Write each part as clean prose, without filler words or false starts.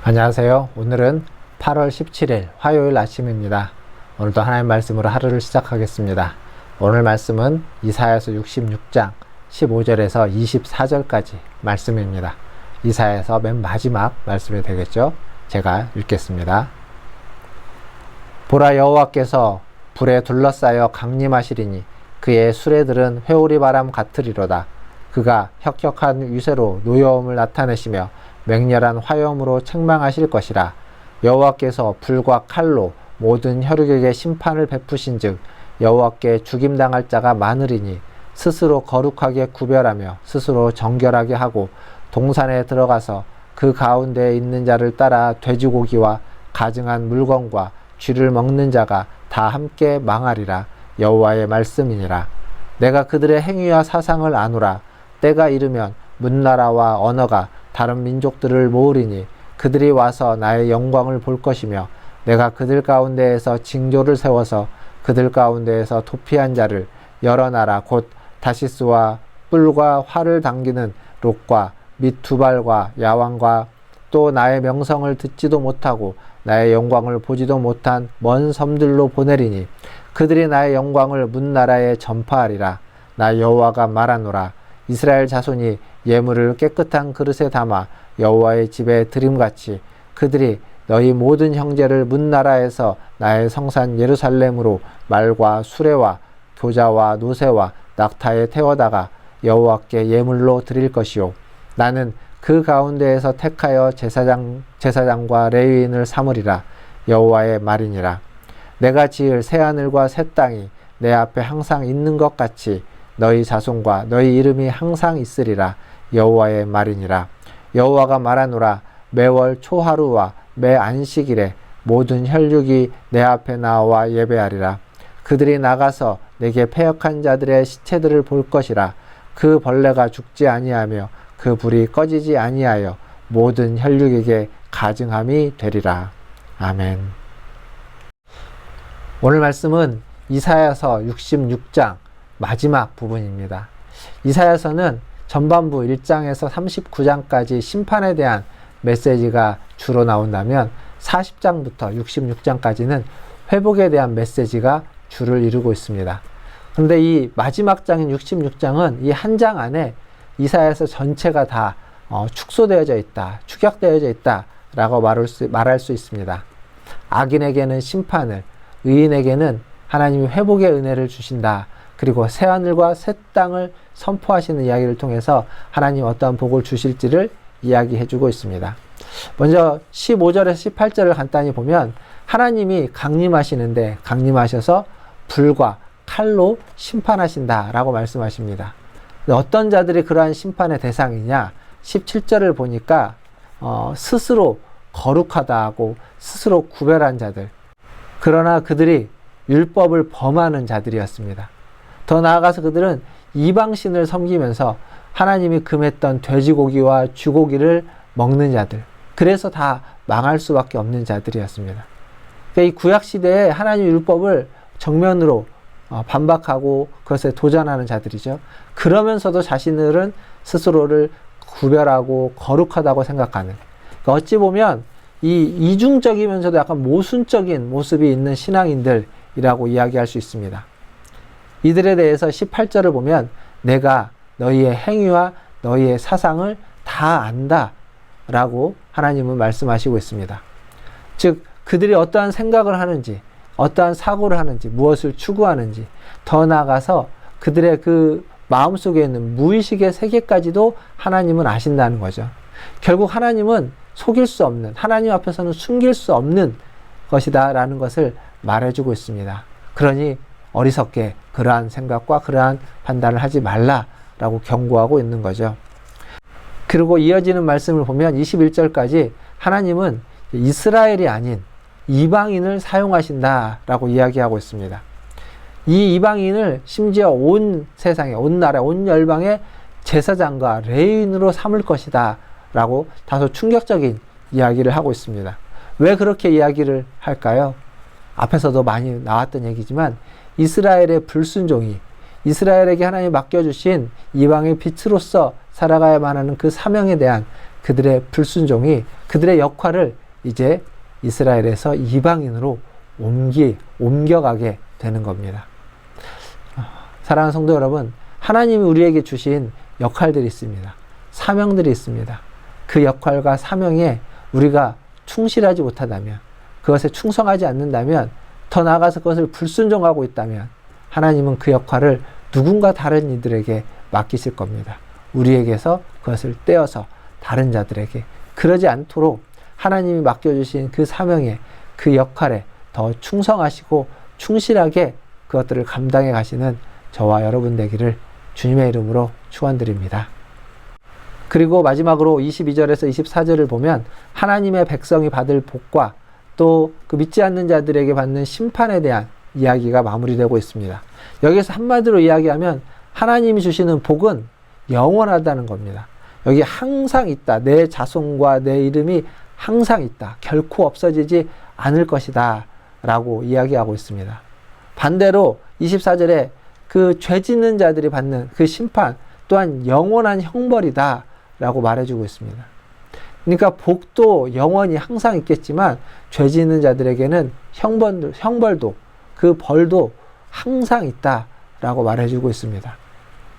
안녕하세요. 오늘은 8월 17일 화요일 아침입니다. 오늘도 하나님 말씀으로 하루를 시작하겠습니다. 오늘 말씀은 이사야서 66장 15절에서 24절까지 말씀입니다. 이사야서 맨 마지막 말씀이 되겠죠. 제가 읽겠습니다. 보라, 여호와께서 불에 둘러싸여 강림하시리니 그의 수레들은 회오리 바람 같으리로다. 그가 혁혁한 위세로 노여움을 나타내시며 맹렬한 화염으로 책망하실 것이라. 여호와께서 불과 칼로 모든 혈육에게 심판을 베푸신즉 여호와께 죽임당할 자가 많으리니 스스로 거룩하게 구별하며 스스로 정결하게 하고 동산에 들어가서 그 가운데에 있는 자를 따라 돼지고기와 가증한 물건과 쥐를 먹는 자가 다 함께 망하리라. 여호와의 말씀이니라. 내가 그들의 행위와 사상을 아노라. 때가 이르면 문나라와 언어가 다른 민족들을 모으리니 그들이 와서 나의 영광을 볼 것이며 내가 그들 가운데에서 징조를 세워서 그들 가운데에서 도피한 자를 여러 나라 곧 다시스와 뿔과 활을 당기는 롯과 및 두발과 야왕과 또 나의 명성을 듣지도 못하고 나의 영광을 보지도 못한 먼 섬들로 보내리니 그들이 나의 영광을 문나라에 전파하리라. 나 여호와가 말하노라. 이스라엘 자손이 예물을 깨끗한 그릇에 담아 여호와의 집에 드림같이 그들이 너희 모든 형제를 문나라에서 나의 성산 예루살렘으로 말과 수레와 교자와 노새와 낙타에 태워다가 여호와께 예물로 드릴 것이요. 나는 그 가운데에서 택하여 제사장과 레위인을 삼으리라. 여호와의 말이니라. 내가 지을 새하늘과 새 땅이 내 앞에 항상 있는 것 같이 너희 자손과 너희 이름이 항상 있으리라. 여호와의 말이니라. 여호와가 말하노라. 매월 초하루와 매 안식일에 모든 혈육이 내 앞에 나와 예배하리라. 그들이 나가서 내게 패역한 자들의 시체들을 볼 것이라. 그 벌레가 죽지 아니하며 그 불이 꺼지지 아니하여 모든 혈육에게 가증함이 되리라. 아멘. 오늘 말씀은 이사야서 66장 마지막 부분입니다. 이사야서는 전반부 1장에서 39장까지 심판에 대한 메시지가 주로 나온다면 40장부터 66장까지는 회복에 대한 메시지가 주를 이루고 있습니다. 그런데 이 마지막 장인 66장은 이 한 장 안에 이사야서 전체가 다 축소되어져 있다, 축약되어져 있다라고 말할 수 있습니다. 악인에게는 심판을, 의인에게는 하나님이 회복의 은혜를 주신다. 그리고 새하늘과 새 땅을 선포하시는 이야기를 통해서 하나님 어떠한 복을 주실지를 이야기해주고 있습니다. 먼저 15절에서 18절을 간단히 보면 하나님이 강림하시는데 강림하셔서 불과 칼로 심판하신다라고 말씀하십니다. 어떤 자들이 그러한 심판의 대상이냐? 17절을 보니까 스스로 거룩하다고 스스로 구별한 자들, 그러나 그들이 율법을 범하는 자들이었습니다. 더 나아가서 그들은 이방신을 섬기면서 하나님이 금했던 돼지고기와 쥐고기를 먹는 자들, 그래서 다 망할 수밖에 없는 자들이었습니다. 그러니까 이 구약시대에 하나님 율법을 정면으로 반박하고 그것에 도전하는 자들이죠. 그러면서도 자신들은 스스로를 구별하고 거룩하다고 생각하는, 그러니까 어찌 보면 이 이중적이면서도 약간 모순적인 모습이 있는 신앙인들이라고 이야기할 수 있습니다. 이들에 대해서 18절을 보면 내가 너희의 행위와 너희의 사상을 다 안다 라고 하나님은 말씀하시고 있습니다. 즉 그들이 어떠한 생각을 하는지, 어떠한 사고를 하는지, 무엇을 추구하는지, 더 나아가서 그들의 그 마음속에 있는 무의식의 세계까지도 하나님은 아신다는 거죠. 결국 하나님은 속일 수 없는, 하나님 앞에서는 숨길 수 없는 것이다 라는 것을 말해주고 있습니다. 그러니 어리석게 그러한 생각과 그러한 판단을 하지 말라라고 경고하고 있는 거죠. 그리고 이어지는 말씀을 보면 21절까지 하나님은 이스라엘이 아닌 이방인을 사용하신다라고 이야기하고 있습니다. 이 이방인을 심지어 온 세상에, 온 나라, 온 열방의 제사장과 레위인으로 삼을 것이다 라고 다소 충격적인 이야기를 하고 있습니다. 왜 그렇게 이야기를 할까요? 앞에서도 많이 나왔던 얘기지만 이스라엘의 불순종이, 이스라엘에게 하나님이 맡겨주신 이방의 빛으로서 살아가야만 하는 그 사명에 대한 그들의 불순종이 그들의 역할을 이제 이스라엘에서 이방인으로 옮겨가게 되는 겁니다. 사랑하는 성도 여러분, 하나님이 우리에게 주신 역할들이 있습니다. 사명들이 있습니다. 그 역할과 사명에 우리가 충실하지 못하다면, 그것에 충성하지 않는다면, 더 나아가서 그것을 불순종하고 있다면 하나님은 그 역할을 누군가 다른 이들에게 맡기실 겁니다. 우리에게서 그것을 떼어서 다른 자들에게. 그러지 않도록 하나님이 맡겨주신 그 사명에, 그 역할에 더 충성하시고 충실하게 그것들을 감당해 가시는 저와 여러분 되기를 주님의 이름으로 축원드립니다. 그리고 마지막으로 22절에서 24절을 보면 하나님의 백성이 받을 복과 또 그 믿지 않는 자들에게 받는 심판에 대한 이야기가 마무리되고 있습니다. 여기서 한마디로 이야기하면 하나님이 주시는 복은 영원하다는 겁니다. 여기 항상 있다. 내 자손과 내 이름이 항상 있다. 결코 없어지지 않을 것이다 라고 이야기하고 있습니다. 반대로 24절에 그 죄 짓는 자들이 받는 그 심판 또한 영원한 형벌이다 라고 말해주고 있습니다. 그러니까 복도 영원히 항상 있겠지만 죄 짓는 자들에게는 형벌도 그 벌도 항상 있다 라고 말해주고 있습니다.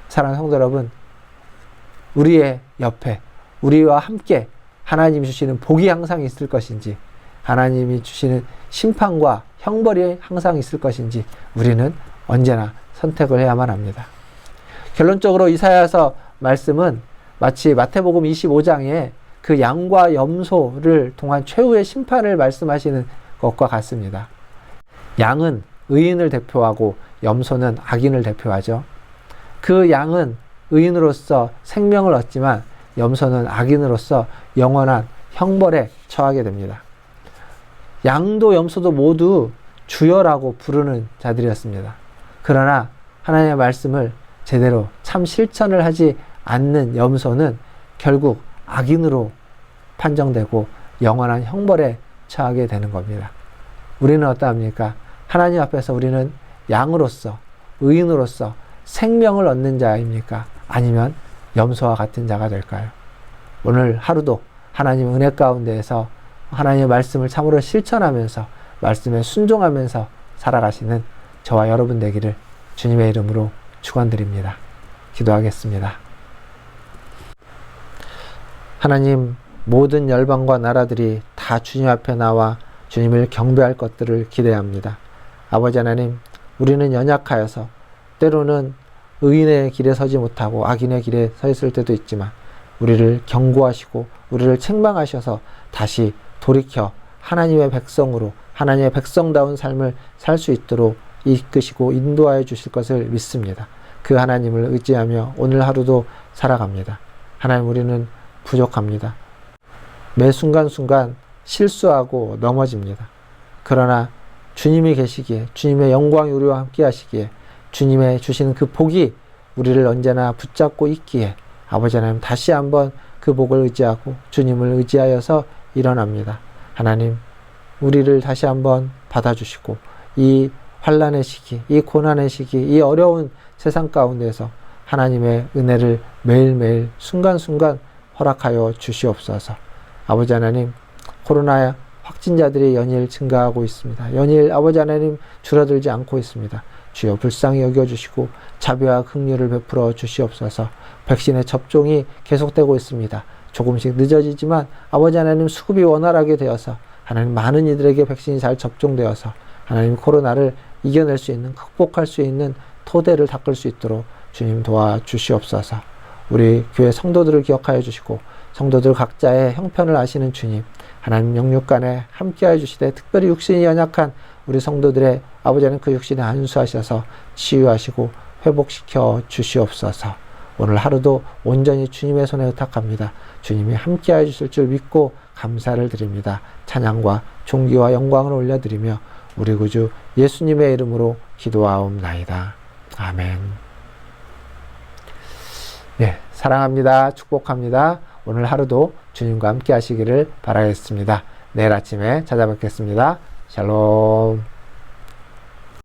사랑하는 성도 여러분, 우리의 옆에 우리와 함께 하나님이 주시는 복이 항상 있을 것인지, 하나님이 주시는 심판과 형벌이 항상 있을 것인지 우리는 언제나 선택을 해야만 합니다. 결론적으로 이사야서 말씀은 마치 마태복음 25장에 그 양과 염소를 통한 최후의 심판을 말씀하시는 것과 같습니다. 양은 의인을 대표하고 염소는 악인을 대표하죠. 그 양은 의인으로서 생명을 얻지만 염소는 악인으로서 영원한 형벌에 처하게 됩니다. 양도 염소도 모두 주여라고 부르는 자들이었습니다. 그러나 하나님의 말씀을 제대로 참 실천을 하지 않는 염소는 결국 악인으로 판정되고 영원한 형벌에 처하게 되는 겁니다. 우리는 어떠합니까? 하나님 앞에서 우리는 양으로서, 의인으로서 생명을 얻는 자입니까? 아니면 염소와 같은 자가 될까요? 오늘 하루도 하나님의 은혜 가운데에서 하나님의 말씀을 참으로 실천하면서 말씀에 순종하면서 살아가시는 저와 여러분 되기를 주님의 이름으로 축원드립니다. 기도하겠습니다. 하나님, 모든 열방과 나라들이 다 주님 앞에 나와 주님을 경배할 것들을 기대합니다. 아버지 하나님, 우리는 연약하여서 때로는 의인의 길에 서지 못하고 악인의 길에 서 있을 때도 있지만 우리를 경고하시고 우리를 책망하셔서 다시 돌이켜 하나님의 백성으로, 하나님의 백성다운 삶을 살 수 있도록 이끄시고 인도하여 주실 것을 믿습니다. 그 하나님을 의지하며 오늘 하루도 살아갑니다. 하나님, 우리는 부족합니다. 매 순간순간 실수하고 넘어집니다. 그러나 주님이 계시기에, 주님의 영광이 우리와 함께 하시기에, 주님의 주시는 그 복이 우리를 언제나 붙잡고 있기에 아버지 하나님, 다시 한번 그 복을 의지하고 주님을 의지하여서 일어납니다. 하나님, 우리를 다시 한번 받아주시고 이 환난의 시기, 이 고난의 시기, 이 어려운 세상 가운데서 하나님의 은혜를 매일매일 순간순간 허락하여 주시옵소서. 아버지 하나님, 코로나 확진자들이 연일 증가하고 있습니다. 연일 아버지 하나님 줄어들지 않고 있습니다. 주여 불쌍히 여겨주시고 자비와 긍휼을 베풀어 주시옵소서. 백신의 접종이 계속되고 있습니다. 조금씩 늦어지지만 아버지 하나님 수급이 원활하게 되어서 하나님 많은 이들에게 백신이 잘 접종되어서 하나님 코로나를 이겨낼 수 있는, 극복할 수 있는 토대를 닦을 수 있도록 주님 도와주시옵소서. 우리 교회 성도들을 기억하여 주시고 성도들 각자의 형편을 아시는 주님, 하나님 영육간에 함께하여 주시되 특별히 육신이 연약한 우리 성도들의 아버지 하나님 그 육신에 안수하셔서 치유하시고 회복시켜 주시옵소서. 오늘 하루도 온전히 주님의 손에 의탁합니다. 주님이 함께하여 주실 줄 믿고 감사를 드립니다. 찬양과 존귀와 영광을 올려드리며 우리 구주 예수님의 이름으로 기도하옵나이다. 아멘. 네, 사랑합니다. 축복합니다. 오늘 하루도 주님과 함께 하시기를 바라겠습니다. 내일 아침에 찾아뵙겠습니다. 샬롬.